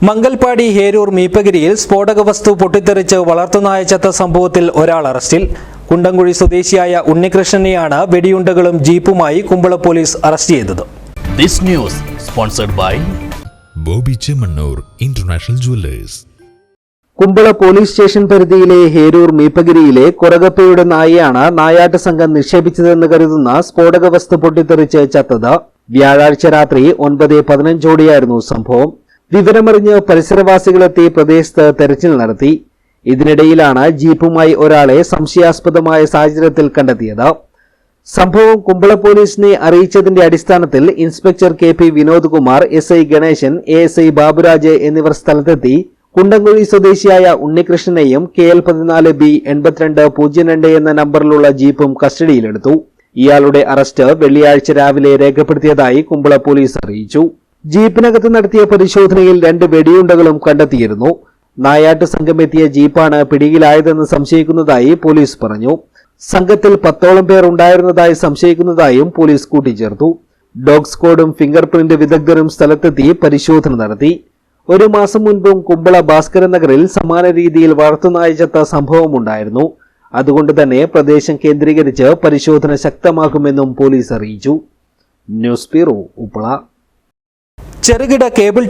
മംഗൽപാടി ഹേരൂർ മീപ്പഗിരിയിൽ സ്ഫോടക വസ്തു പൊട്ടിത്തെറിച്ച് വളർത്തുനായ ചത്ത സംഭവത്തിൽ ഒരാൾ അറസ്റ്റിൽ. കുണ്ടംകുഴി സ്വദേശിയായ ഉണ്ണികൃഷ്ണനെയാണ് വെടിയുണ്ടകളും ജീപ്പുമായി കുമ്പള പോലീസ് അറസ്റ്റ് ചെയ്തത്. This news sponsored by Boby Chemmanur international jewellers. Kumbla police station പരിധിയിലെ ഹേരൂർ മീപ്പഗിരിയിലെ കൊറകപ്പയുടെ നായയാണ് നായാട്ട് സംഘം നിക്ഷേപിച്ചതെന്ന് കരുതുന്ന സ്ഫോടക വസ്തു പൊട്ടിത്തെറിച്ച് ചത്തത്. വ്യാഴാഴ്ച രാത്രി 9:15 സംഭവം. വിവരമറിഞ്ഞ് പരിസരവാസികളെത്തി പ്രദേശത്ത് തെരച്ചിൽ നടത്തി. ഇതിനിടയിലാണ് ജീപ്പുമായി ഒരാളെ സംശയാസ്പദമായ സാഹചര്യത്തിൽ കണ്ടെത്തിയത്. സംഭവം കുമ്പള പോലീസിനെ അറിയിച്ചതിന്റെ അടിസ്ഥാനത്തിൽ inspector KP Vinod Kumar, SI Ganesan, ASI Baburaj എന്നിവർ സ്ഥലത്തെത്തി കുണ്ടംകുഴി സ്വദേശിയായ ഉണ്ണികൃഷ്ണനെയും KL 14B 8202 എന്ന നമ്പറിലുള്ള ജീപ്പും കസ്റ്റഡിയിലെടുത്തു. ഇയാളുടെ അറസ്റ്റ് വെള്ളിയാഴ്ച രാവിലെ രേഖപ്പെടുത്തിയതായി കുമ്പള പോലീസ് അറിയിച്ചു. ജീപ്പിനകത്ത് നടത്തിയ പരിശോധനയിൽ 2 വെടിയുണ്ടകളും കണ്ടെത്തിയിരുന്നു. നായാട്ട് സംഘമെത്തിയ ജീപ്പാണ് പിടിയിലായതെന്ന് സംശയിക്കുന്നതായി പോലീസ് പറഞ്ഞു. സംഘത്തിൽ 10ഓളം പേർ ഉണ്ടായിരുന്നതായി സംശയിക്കുന്നതായും പോലീസ് കൂട്ടിച്ചേർത്തു. ഡോഗ് സ്ക്വാഡും ഫിംഗർ പ്രിന്റ് വിദഗ്ധരും സ്ഥലത്തെത്തി പരിശോധന നടത്തി. 1 മാസം മുൻപും കുമ്പള ഭാസ്കരൻ നഗറിൽ സമാന രീതിയിൽ വളർത്തുനായ ചത്ത സംഭവമുണ്ടായിരുന്നു. അതുകൊണ്ട് തന്നെ പ്രദേശം കേന്ദ്രീകരിച്ച് പരിശോധന ശക്തമാക്കുമെന്നും പോലീസ് അറിയിച്ചു. News bureau, Uppala. ചെറുകിട കേബിൾ